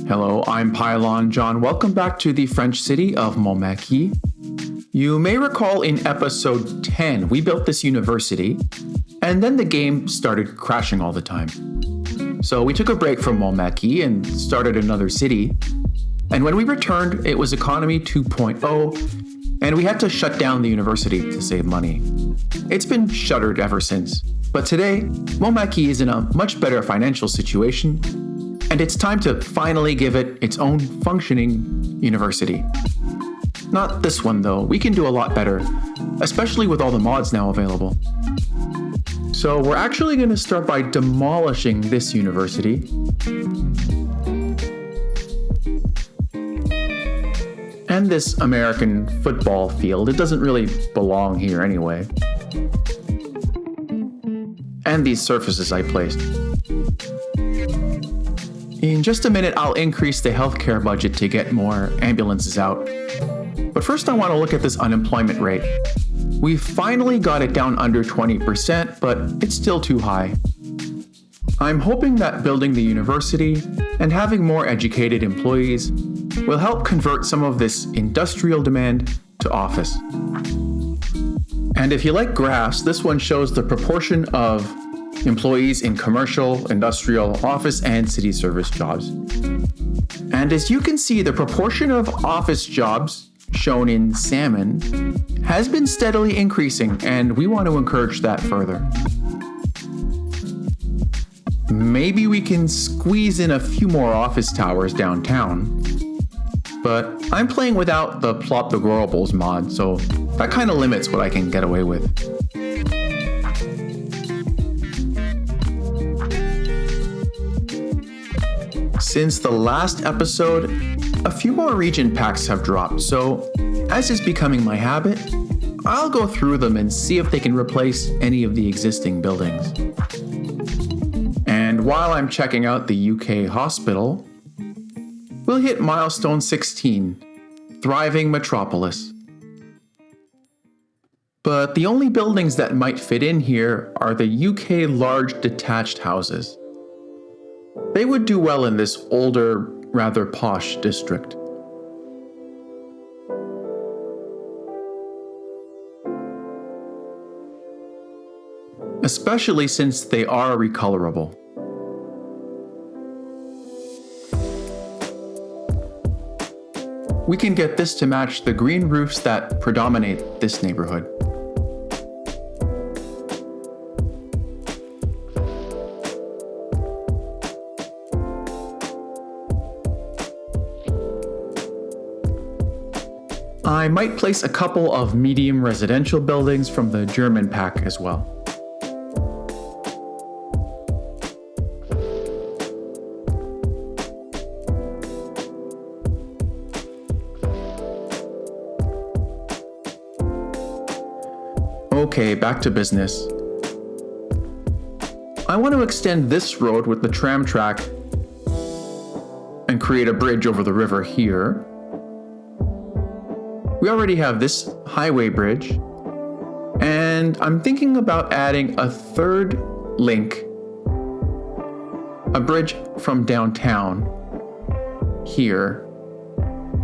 Hello, I'm Pylon John. Welcome back to the French city of Montmaquis. You may recall in episode 10, we built this university, and then the game started crashing all the time. So we took a break from Montmaquis and started another city. And when we returned, it was economy 2.0, and we had to shut down the university to save money. It's been shuttered ever since. But today, Montmaquis is in a much better financial situation, and it's time to finally give it its own functioning university. Not this one though, we can do a lot better, especially with all the mods now available. So we're actually going to start by demolishing this university. And this American football field, it doesn't really belong here anyway. And these surfaces I placed. In just a minute, I'll increase the healthcare budget to get more ambulances out. But first I want to look at this unemployment rate. We've finally got it down under 20%, but it's still too high. I'm hoping that building the university and having more educated employees will help convert some of this industrial demand to office. And if you like graphs, this one shows the proportion of employees in commercial, industrial, office, and city service jobs. And as you can see, the proportion of office jobs, shown in salmon, has been steadily increasing, and we want to encourage that further. Maybe we can squeeze in a few more office towers downtown, but I'm playing without the Plop the Growables mod, so that kind of limits what I can get away with. Since the last episode, a few more region packs have dropped, so as is becoming my habit, I'll go through them and see if they can replace any of the existing buildings. And while I'm checking out the UK hospital, we'll hit milestone 16, thriving Metropolis. But the only buildings that might fit in here are the UK large detached houses. They would do well in this older, rather posh district. Especially since they are recolorable. We can get this to match the green roofs that predominate this neighborhood. I might place a couple of medium residential buildings from the German pack as well. Okay, back to business. I want to extend this road with the tram track and create a bridge over the river here. We already have this highway bridge, and I'm thinking about adding a third link, a bridge from downtown here.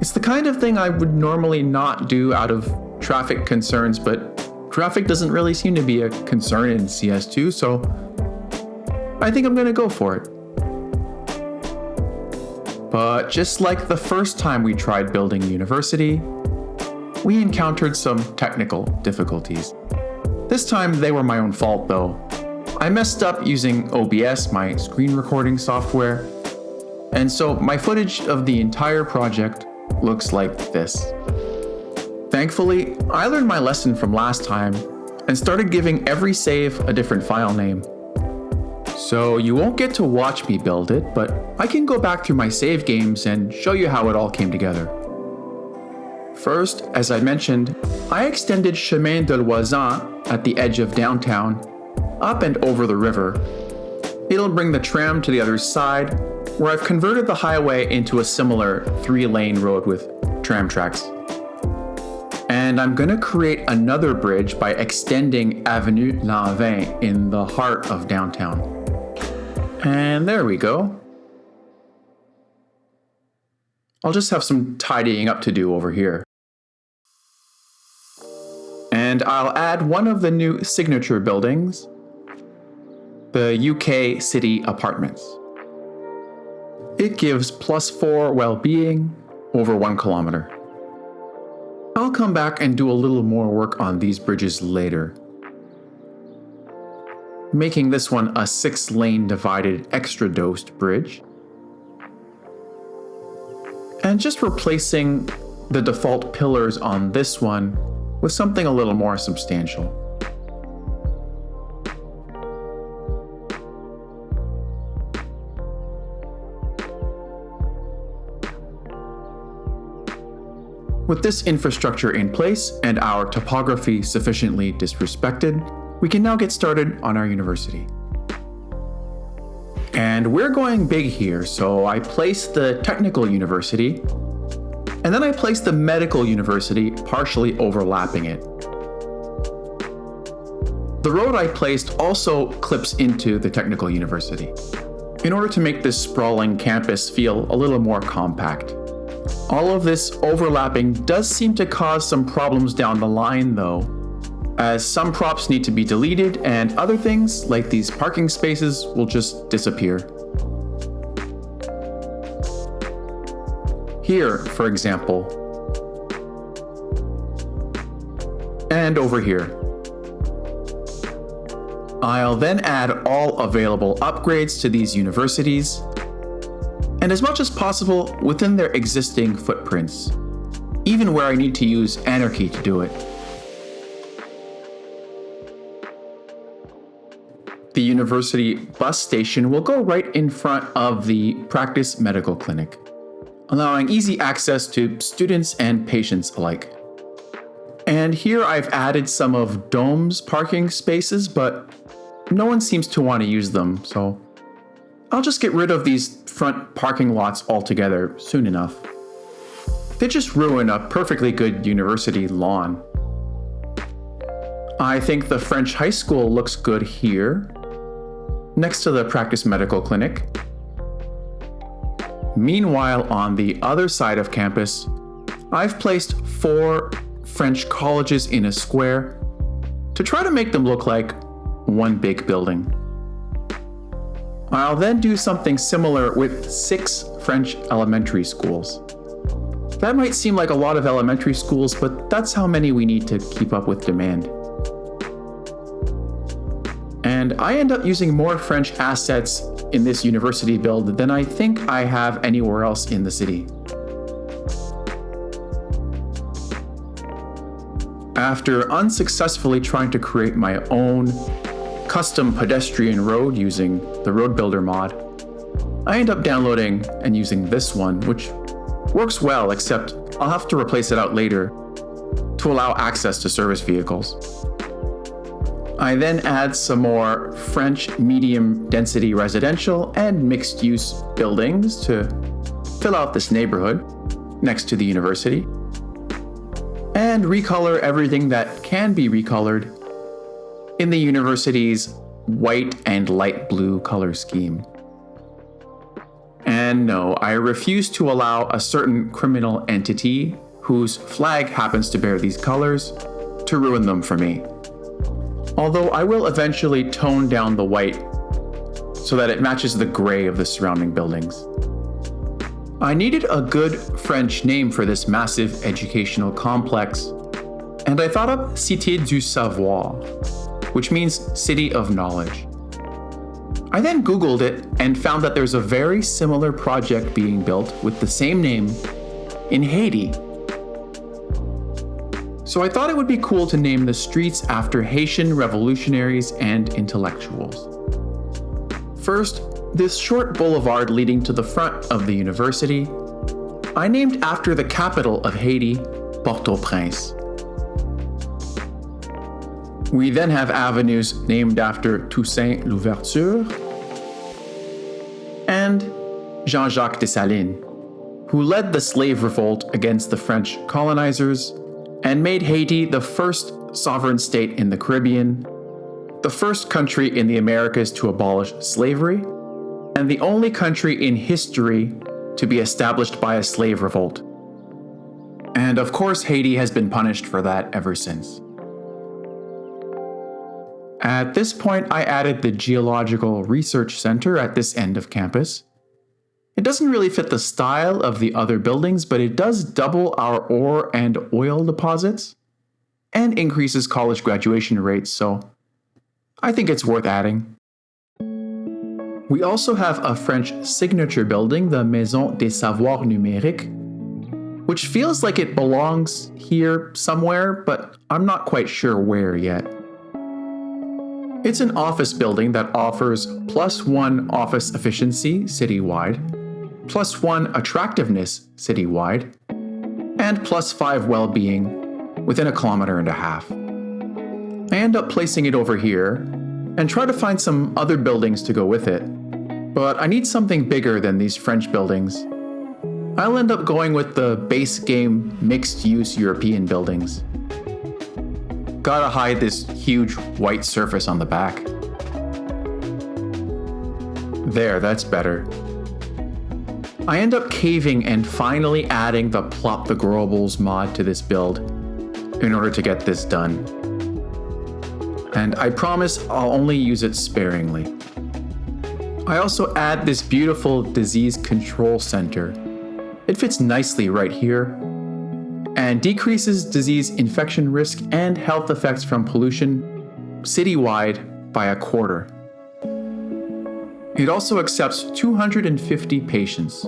It's the kind of thing I would normally not do out of traffic concerns, but traffic doesn't really seem to be a concern in CS2, so I think I'm going to go for it. But just like the first time we tried building a university, we encountered some technical difficulties. This time they were my own fault though. I messed up using OBS, my screen recording software, and so my footage of the entire project looks like this. Thankfully, I learned my lesson from last time and started giving every save a different file name. So you won't get to watch me build it, but I can go back through my save games and show you how it all came together. First, as I mentioned, I extended Chemin de l'Oisin at the edge of downtown, up and over the river. It'll bring the tram to the other side, where I've converted the highway into a similar 3-lane road with tram tracks. And I'm going to create another bridge by extending Avenue Lanvin in the heart of downtown. And there we go. I'll just have some tidying up to do over here. And I'll add one of the new signature buildings, the UK City Apartments. It gives +4 well-being over 1 kilometer. I'll come back and do a little more work on these bridges later, making this one a 6-lane divided extra-dosed bridge, and just replacing the default pillars on this one with something a little more substantial. With this infrastructure in place and our topography sufficiently disrespected, we can now get started on our university. And we're going big here, so I placed the technical university, and then I placed the medical university partially overlapping it. The road I placed also clips into the technical university, in order to make this sprawling campus feel a little more compact. All of this overlapping does seem to cause some problems down the line though, as some props need to be deleted and other things, like these parking spaces, will just disappear. Here, for example, and over here. I'll then add all available upgrades to these universities, and as much as possible within their existing footprints, even where I need to use Anarchy to do it. The university bus station will go right in front of the practice medical clinic, allowing easy access to students and patients alike. And here I've added some of Dome's parking spaces, but no one seems to want to use them, so I'll just get rid of these front parking lots altogether soon enough. They just ruin a perfectly good university lawn. I think the French high school looks good here, next to the practice medical clinic. Meanwhile, on the other side of campus, I've placed 4 French colleges in a square to try to make them look like one big building. I'll then do something similar with 6 French elementary schools. That might seem like a lot of elementary schools, but that's how many we need to keep up with demand. And I end up using more French assets in this university build than I think I have anywhere else in the city. After unsuccessfully trying to create my own custom pedestrian road using the Road Builder mod, I end up downloading and using this one, which works well, except I'll have to replace it out later to allow access to service vehicles. I then add some more French medium density residential and mixed use buildings to fill out this neighborhood next to the university, and recolor everything that can be recolored in the university's white and light blue color scheme. And no, I refuse to allow a certain criminal entity whose flag happens to bear these colors to ruin them for me. Although I will eventually tone down the white so that it matches the gray of the surrounding buildings. I needed a good French name for this massive educational complex, and I thought up Cité du Savoir, which means City of Knowledge. I then Googled it and found that there's a very similar project being built with the same name in Haiti. So I thought it would be cool to name the streets after Haitian revolutionaries and intellectuals. First, this short boulevard leading to the front of the university, I named after the capital of Haiti, Port-au-Prince. We then have avenues named after Toussaint Louverture and Jean-Jacques Dessalines, who led the slave revolt against the French colonizers and made Haiti the first sovereign state in the Caribbean, the first country in the Americas to abolish slavery, and the only country in history to be established by a slave revolt. And of course, Haiti has been punished for that ever since. At this point, I added the Geological Research Center at this end of campus. It doesn't really fit the style of the other buildings, but it does double our ore and oil deposits and increases college graduation rates, so I think it's worth adding. We also have a French signature building, the Maison des Savoirs Numériques, which feels like it belongs here somewhere, but I'm not quite sure where yet. It's an office building that offers +1 office efficiency citywide, +1 attractiveness citywide, and +5 well-being within 1.5 kilometers. I end up placing it over here and try to find some other buildings to go with it, but I need something bigger than these French buildings. I'll end up going with the base game mixed-use European buildings. Gotta hide this huge white surface on the back. There, that's better. I end up caving and finally adding the Plop the Growables mod to this build in order to get this done. And I promise I'll only use it sparingly. I also add this beautiful disease control center. It fits nicely right here and decreases disease infection risk and health effects from pollution citywide by 1/4. It also accepts 250 patients,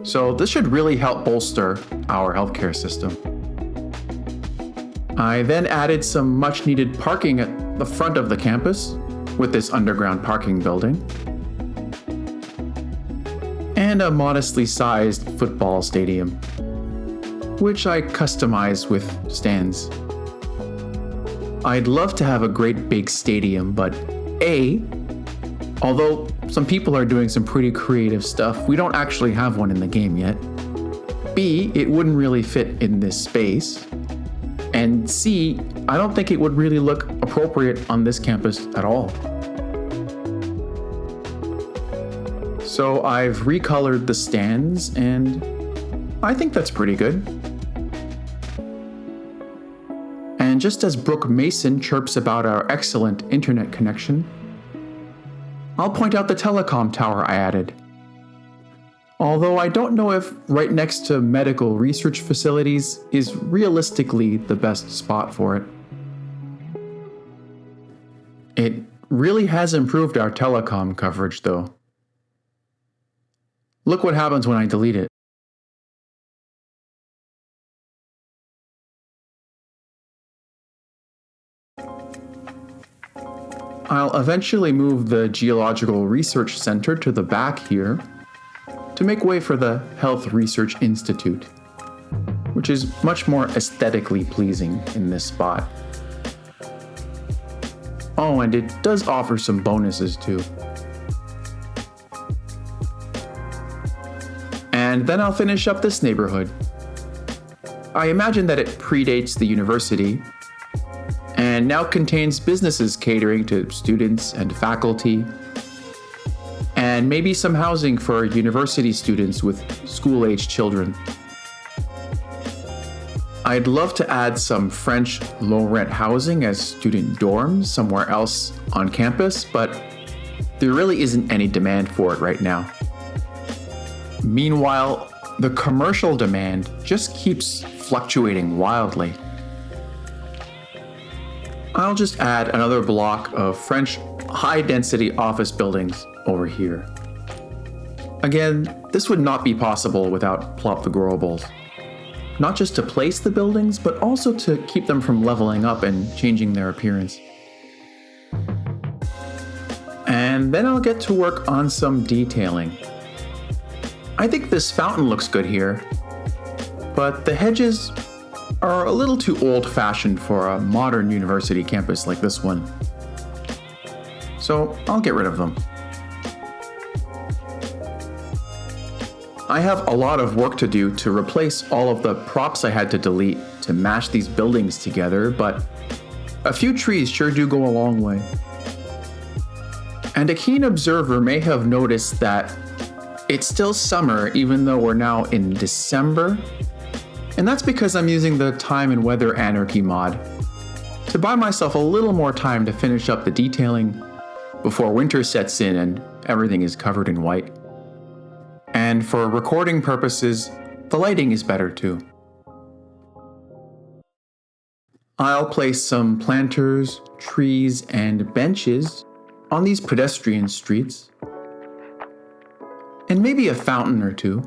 so this should really help bolster our healthcare system. I then added some much needed parking at the front of the campus with this underground parking building, and a modestly sized football stadium, which I customize with stands. I'd love to have a great big stadium, but A, although some people are doing some pretty creative stuff, we don't actually have one in the game yet. B, it wouldn't really fit in this space. And C, I don't think it would really look appropriate on this campus at all. So I've recolored the stands, and I think that's pretty good. And just as Brooke Mason chirps about our excellent internet connection, I'll point out the telecom tower I added. Although I don't know if right next to medical research facilities is realistically the best spot for it. It really has improved our telecom coverage though. Look what happens when I delete it. I'll eventually move the Geological Research Center to the back here to make way for the Health Research Institute, which is much more aesthetically pleasing in this spot. Oh, and it does offer some bonuses too. And then I'll finish up this neighborhood. I imagine that it predates the university and now contains businesses catering to students and faculty, and maybe some housing for university students with school-aged children. I'd love to add some French low-rent housing as student dorms somewhere else on campus, but there really isn't any demand for it right now. Meanwhile, the commercial demand just keeps fluctuating wildly. I'll just add another block of French high-density office buildings over here. Again, this would not be possible without Plop the Growables. Not just to place the buildings, but also to keep them from leveling up and changing their appearance. And then I'll get to work on some detailing. I think this fountain looks good here, but the hedges are a little too old-fashioned for a modern university campus like this one. So I'll get rid of them. I have a lot of work to do to replace all of the props I had to delete to mash these buildings together, but a few trees sure do go a long way. And a keen observer may have noticed that it's still summer even though we're now in December. And that's because I'm using the Time and Weather Anarchy mod to buy myself a little more time to finish up the detailing before winter sets in and everything is covered in white. And for recording purposes, the lighting is better too. I'll place some planters, trees, and benches on these pedestrian streets, and maybe a fountain or two.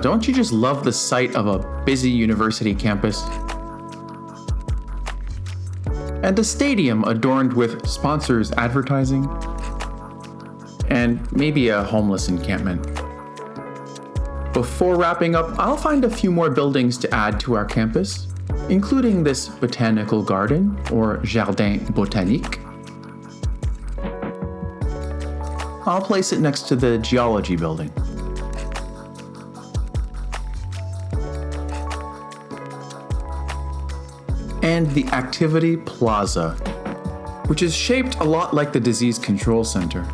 Don't you just love the sight of a busy university campus? And a stadium adorned with sponsors advertising, and maybe a homeless encampment. Before wrapping up, I'll find a few more buildings to add to our campus, including this botanical garden, or jardin botanique. I'll place it next to the geology building. And the activity plaza, which is shaped a lot like the disease control center.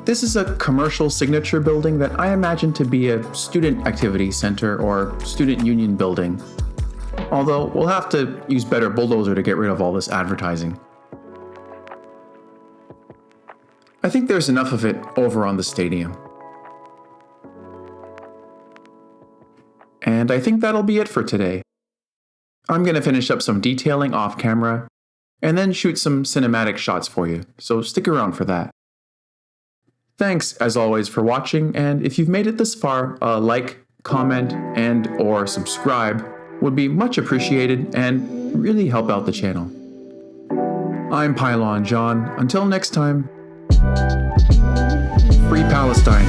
This is a commercial signature building that I imagine to be a student activity center or student union building. Although we'll have to use better Bulldozer to get rid of all this advertising. I think there's enough of it over on the stadium. And I think that'll be it for today. I'm going to finish up some detailing off camera and then shoot some cinematic shots for you, so stick around for that. Thanks, as always, for watching, and if you've made it this far, a like, comment, and or subscribe would be much appreciated and really help out the channel. I'm Pylon John. Until next time, Free Palestine.